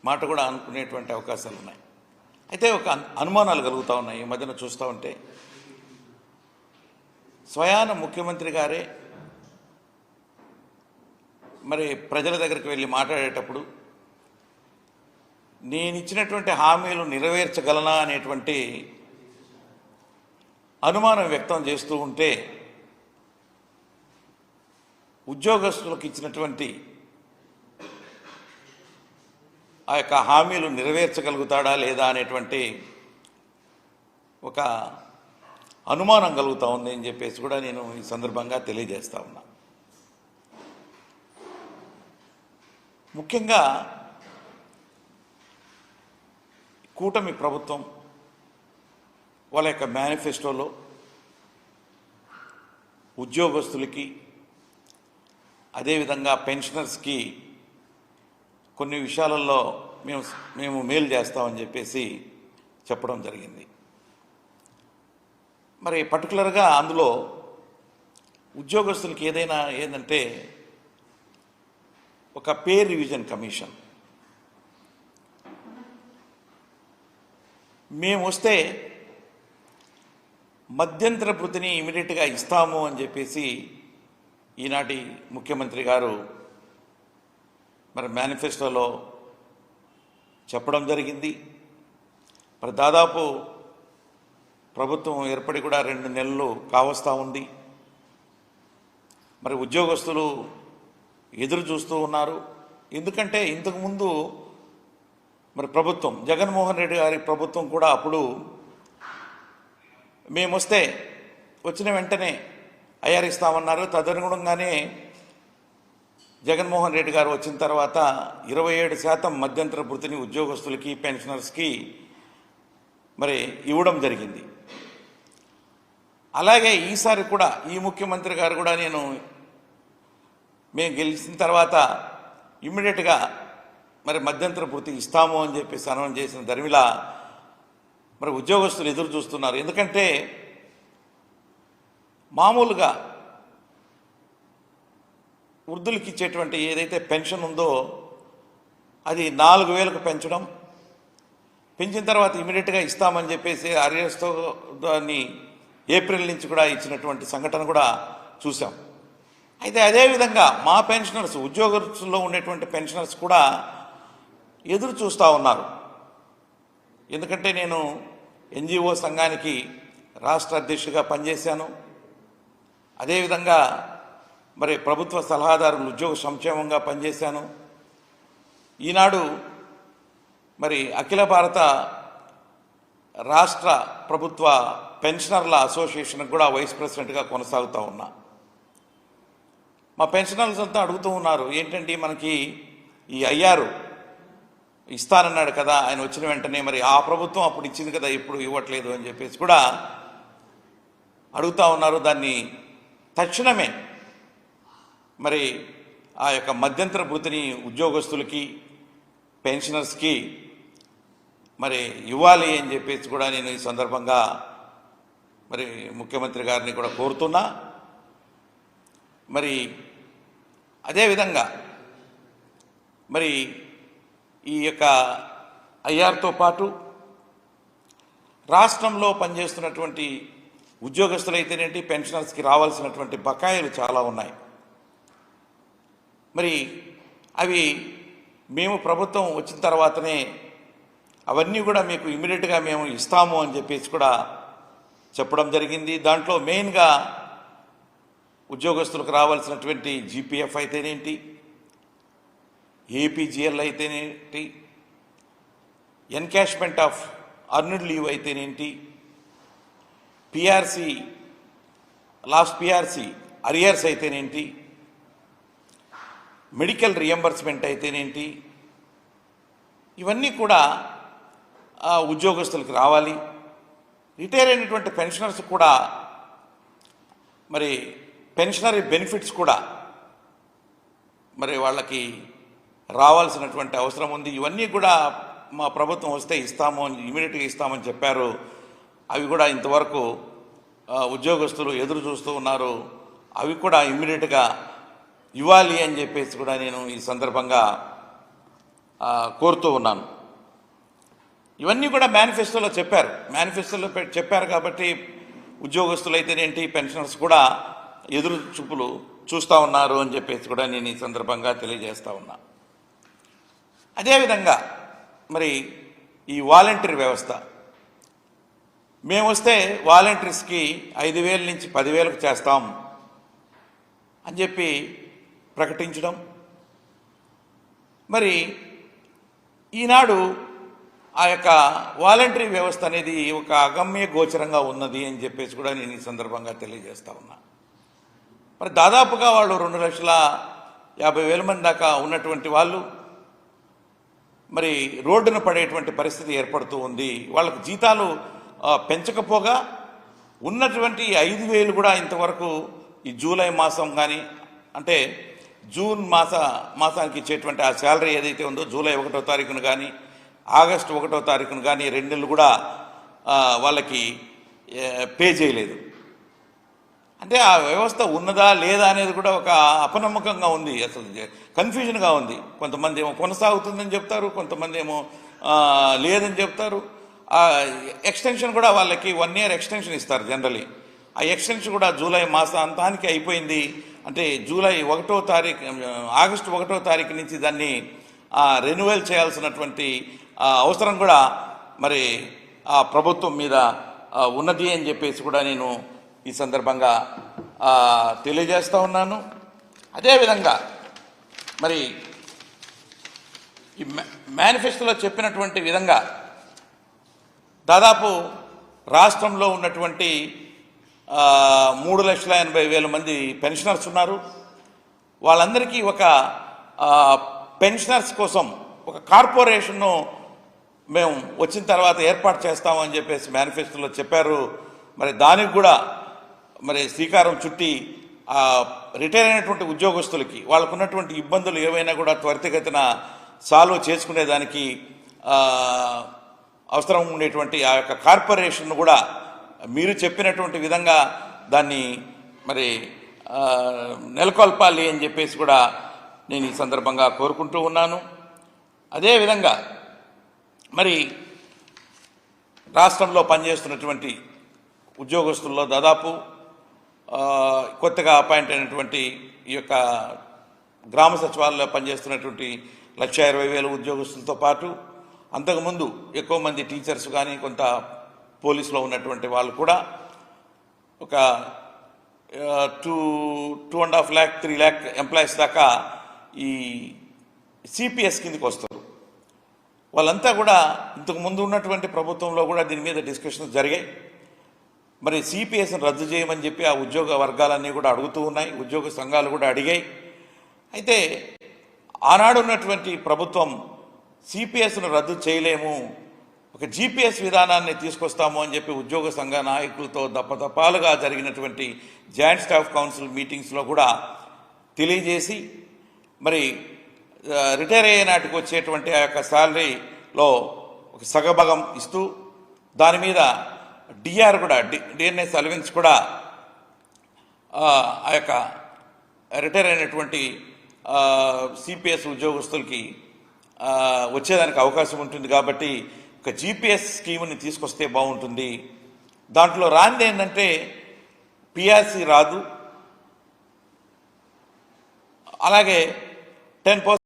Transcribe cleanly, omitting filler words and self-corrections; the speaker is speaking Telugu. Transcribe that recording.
మాట కూడా అనుకునేటువంటి అవకాశాలు ఉన్నాయి. అయితే ఒక అనుమానాలు కలుగుతూ ఉన్నాయి. ఈ మధ్యన చూస్తూ ఉంటే స్వయాన ముఖ్యమంత్రి గారే మరి ప్రజల దగ్గరికి వెళ్ళి మాట్లాడేటప్పుడు నేను ఇచ్చినటువంటి హామీలు నెరవేర్చగలనా అనేటువంటి అనుమానం వ్యక్తం చేస్తూ ఉంటే ఉద్యోగస్తులకు ఇచ్చినటువంటి ఆ యొక్క హామీలు నెరవేర్చగలుగుతాడా లేదా అనేటువంటి ఒక అనుమానం కలుగుతూ ఉంది అని చెప్పేసి కూడా నేను ఈ సందర్భంగా తెలియజేస్తా ఉన్నా. ముఖ్యంగా కూటమి ప్రభుత్వం వాళ్ళ యొక్క మేనిఫెస్టోలో ఉద్యోగస్తులకి అదేవిధంగా పెన్షనర్స్కి కొన్ని విషయాలలో మేము మేలు చేస్తామని చెప్పేసి చెప్పడం జరిగింది. మరి పర్టికులర్గా అందులో ఉద్యోగస్తులకి ఏదైనా ఏంటంటే ఒక పే రివిజన్ కమిషన్ మేము వస్తే మధ్యంతర భృతిని ఇమీడియట్గా ఇస్తాము అని చెప్పేసి ఈనాటి ముఖ్యమంత్రి గారు మరి మేనిఫెస్టోలో చెప్పడం జరిగింది. మరి దాదాపు ప్రభుత్వం ఏర్పడి కూడా 2 నెలలు కావస్తూ ఉంది. మరి ఉద్యోగస్తులు ఎదురు చూస్తూ ఉన్నారు. ఎందుకంటే ఇంతకుముందు మరి ప్రభుత్వం జగన్మోహన్ రెడ్డి గారి ప్రభుత్వం కూడా అప్పుడు మేము వస్తే వచ్చిన వెంటనే ఐఆర్ ఇస్తామన్నారు. తదనుగుణంగానే జగన్మోహన్ రెడ్డి గారు వచ్చిన తర్వాత 27% మధ్యంతర భృతిని ఉద్యోగస్తులకి పెన్షనర్స్కి మరి ఇవ్వడం జరిగింది. అలాగే ఈసారి కూడా ఈ ముఖ్యమంత్రి గారు కూడా మేము గెలిచిన తర్వాత ఇమ్మీడియట్గా మరి మధ్యంతర భృతి ఇస్తాము అని చెప్పేసి అనౌన్స్ చేసిన దరిమిలా మరి ఉద్యోగస్తులు ఎదురు చూస్తున్నారు. ఎందుకంటే మామూలుగా వృద్ధులకి ఇచ్చేటువంటి ఏదైతే పెన్షన్ ఉందో అది 4,000కు పెంచడం, పెంచిన తర్వాత ఇమీడియట్గా ఇస్తామని చెప్పేసి అరియర్స్తో దాన్ని ఏప్రిల్ నుంచి కూడా ఇచ్చినటువంటి సంఘటన కూడా చూసాం. అయితే అదేవిధంగా మా పెన్షనర్స్ ఉద్యోగస్తుల్లో ఉండేటువంటి పెన్షనర్స్ కూడా ఎదురు చూస్తూ ఉన్నారు. ఎందుకంటే నేను ఎన్జిఓ సంఘానికి రాష్ట్ర అధ్యక్షుడిగా పనిచేశాను. అదేవిధంగా మరి ప్రభుత్వ సలహాదారులు ఉద్యోగ సంక్షేమంగా పనిచేశాను. ఈనాడు మరి అఖిల భారత రాష్ట్ర ప్రభుత్వ పెన్షనర్ల అసోసియేషన్కి కూడా వైస్ ప్రెసిడెంట్గా కొనసాగుతూ ఉన్నా. మా పెన్షనర్స్ అంతా అడుగుతూ ఉన్నారు, ఏంటంటే మనకి ఈ ఐఆర్ ఇస్తానన్నాడు కదా ఆయన వచ్చిన వెంటనే, మరి ఆ ప్రభుత్వం అప్పుడు ఇచ్చింది కదా ఇప్పుడు ఇవ్వట్లేదు అని చెప్పేసి కూడా అడుగుతూ ఉన్నారు. దాన్ని తక్షణమే మరి ఆ యొక్క మధ్యంతర భృతిని ఉద్యోగస్తులకి పెన్షనర్స్కి మరి ఇవ్వాలి అని చెప్పేసి కూడా నేను ఈ సందర్భంగా మరి ముఖ్యమంత్రి గారిని కూడా కోరుతున్నా. మరి అదేవిధంగా మరి ఈ యొక్క ఐఆర్తో పాటు రాష్ట్రంలో పనిచేస్తున్నటువంటి ఉద్యోగస్తులైతేనేంటి పెన్షనర్స్కి రావాల్సినటువంటి బకాయిలు చాలా ఉన్నాయి. మరి అవి మేము ప్రభుత్వం వచ్చిన తర్వాతనే అవన్నీ కూడా మీకు ఇమీడియట్గా మేము ఇస్తాము అని చెప్పేసి కూడా చెప్పడం జరిగింది. దాంట్లో మెయిన్గా ఉద్యోగస్తులకు రావాల్సినటువంటి జీపీఎఫ్ అయితేనేంటి, ఏపీజీఎల్ అయితేనేంటి, ఎన్కాష్మెంట్ ఆఫ్ అర్న్డ్ లీవ్ అయితేనేంటి, పిఆర్సీ లాస్ట్ పిఆర్సీ అరియర్స్ అయితేనేంటి, మెడికల్ రియంబర్స్మెంట్ అయితేనేంటి, ఇవన్నీ కూడా ఉద్యోగస్తులకు రావాలి. రిటైర్ అయినటువంటి పెన్షనర్స్ కూడా మరి పెన్షనరీ బెనిఫిట్స్ కూడా మరి వాళ్ళకి రావాల్సినటువంటి అవసరం ఉంది. ఇవన్నీ కూడా మా ప్రభుత్వం వస్తే ఇస్తాము అని ఇమీడియట్గా ఇస్తామని చెప్పారు. అవి కూడా ఇంతవరకు ఉద్యోగస్తులు ఎదురు చూస్తూ ఉన్నారు. అవి కూడా ఇమీడియట్గా ఇవ్వాలి అని చెప్పేసి కూడా నేను ఈ సందర్భంగా కోరుతూ ఉన్నాను. ఇవన్నీ కూడా మేనిఫెస్టోలో చెప్పారు. మేనిఫెస్టోలో చెప్పారు కాబట్టి ఉద్యోగస్తులైతేనేంటి, పెన్షనర్స్ కూడా ఎదురు చూపులు చూస్తూ ఉన్నారు అని చెప్పేసి కూడా నేను ఈ సందర్భంగా తెలియజేస్తూ ఉన్నా. అదేవిధంగా మరి ఈ వాలంటీర్ వ్యవస్థ, మేము వస్తే వాలంటీర్స్కి 5,000 నుంచి 10,000కు చేస్తాం అని చెప్పి ప్రకటించడం, మరి ఈనాడు ఆ యొక్క వాలంటరీ వ్యవస్థ అనేది ఒక అగమ్య గోచరంగా ఉన్నది అని చెప్పేసి కూడా నేను ఈ సందర్భంగా తెలియజేస్తా ఉన్నా. మరి దాదాపుగా వాళ్ళు 2,50,000 మంది దాకా ఉన్నటువంటి వాళ్ళు మరి రోడ్డున పడేటువంటి పరిస్థితి ఏర్పడుతూ ఉంది. వాళ్ళకు జీతాలు పెంచకపోగా ఉన్నటువంటి 5,000 కూడా ఇంతవరకు ఈ జూలై మాసం కానీ, అంటే జూన్ మాసానికి ఇచ్చేటువంటి ఆ శాలరీ ఏదైతే ఉందో జూలై 1వ తారీఖున కానీ ఆగస్టు 1వ తారీఖున కానీ 2 నెలలు కూడా వాళ్ళకి పే చేయలేదు. అంటే ఆ వ్యవస్థ ఉన్నదా లేదా అనేది కూడా ఒక అపనమ్మకంగా ఉంది, అసలు కన్ఫ్యూజన్గా ఉంది. కొంతమంది ఏమో కొనసాగుతుందని చెప్తారు, కొంతమంది ఏమో లేదని చెప్తారు. ఎక్స్టెన్షన్ కూడా వాళ్ళకి 1 year ఎక్స్టెన్షన్ ఇస్తారు జనరలీ. ఆ ఎక్స్టెన్షన్ కూడా జూలై మాసాంతానికి అయిపోయింది. అంటే జూలై 1వ తారీఖు, ఆగస్టు 1వ తారీఖు నుంచి దాన్ని రెన్యువల్ చేయాల్సినటువంటి అవసరం కూడా మరి ఆ ప్రభుత్వం మీద ఉన్నది అని చెప్పేసి కూడా నేను ఈ సందర్భంగా తెలియజేస్తూ ఉన్నాను. అదేవిధంగా మరి ఈ మేనిఫెస్టోలో చెప్పినటువంటి విధంగా దాదాపు రాష్ట్రంలో ఉన్నటువంటి 3,80,000 మంది పెన్షనర్స్ ఉన్నారు. వాళ్ళందరికీ ఒక పెన్షనర్స్ కోసం ఒక కార్పొరేషన్ను మేము వచ్చిన తర్వాత ఏర్పాటు చేస్తామని చెప్పేసి మేనిఫెస్టోలో చెప్పారు. మరి దానికి కూడా మరి శ్రీకారం చుట్టి రిటైర్ అయినటువంటి ఉద్యోగస్తులకి వాళ్ళకు ఉన్నటువంటి ఇబ్బందులు ఏవైనా కూడా త్వరితగతిన సాల్వ్ చేసుకునేదానికి అవసరం ఉండేటువంటి ఆ యొక్క కార్పొరేషన్ కూడా మీరు చెప్పినటువంటి విధంగా దాన్ని మరి నెలకొల్పాలి అని చెప్పేసి కూడా నేను ఈ సందర్భంగా కోరుకుంటూ ఉన్నాను. అదేవిధంగా మరి రాష్ట్రంలో పనిచేస్తున్నటువంటి ఉద్యోగస్తుల్లో దాదాపు కొత్తగా అపాయింట్ అయినటువంటి ఈ యొక్క గ్రామ సచివాలయంలో పనిచేస్తున్నటువంటి 1,20,000 ఉద్యోగస్తులతో పాటు అంతకుముందు ఎక్కువ మంది టీచర్స్ కానీ కొంత పోలీసులో ఉన్నటువంటి వాళ్ళు కూడా ఒక 2.5 lakh 3 lakh ఎంప్లాయీస్ దాకా ఈ సిపిఎస్ కిందకి వస్తారు. వాళ్ళంతా కూడా ఇంతకుముందు ఉన్నటువంటి ప్రభుత్వంలో కూడా దీని మీద డిస్కషన్స్ జరిగాయి. మరి సిపిఎస్ని రద్దు చేయమని చెప్పి ఆ ఉద్యోగ వర్గాలన్నీ కూడా అడుగుతూ ఉన్నాయి, ఉద్యోగ సంఘాలు కూడా అడిగాయి. అయితే ఆనాడు ఉన్నటువంటి ప్రభుత్వం సిపిఎస్ను రద్దు చేయలేము, ఒక జిపిఎస్ విధానాన్ని తీసుకొస్తాము అని చెప్పి ఉద్యోగ సంఘ నాయకులతో దప్పదప్పాలుగా జరిగినటువంటి జాయింట్ స్టాఫ్ కౌన్సిల్ మీటింగ్స్లో కూడా తెలియజేసి మరి రిటైర్ అయ్యే నాటికి వచ్చేటువంటి ఆ యొక్క శాలరీలో ఒక సగభాగం ఇస్తూ దాని మీద డిఆర్ కూడా డిఎన్ఎస్ అలవెన్స్ కూడా ఆ యొక్క రిటైర్ అయినటువంటి సిపిఎస్ ఉద్యోగస్తులకి వచ్చేదానికి అవకాశం ఉంటుంది. కాబట్టి ఒక జిపిఎస్ స్కీమ్ని తీసుకొస్తే బాగుంటుంది. దాంట్లో రానిది ఏంటంటే పిఆర్సి రాదు, అలాగే 10%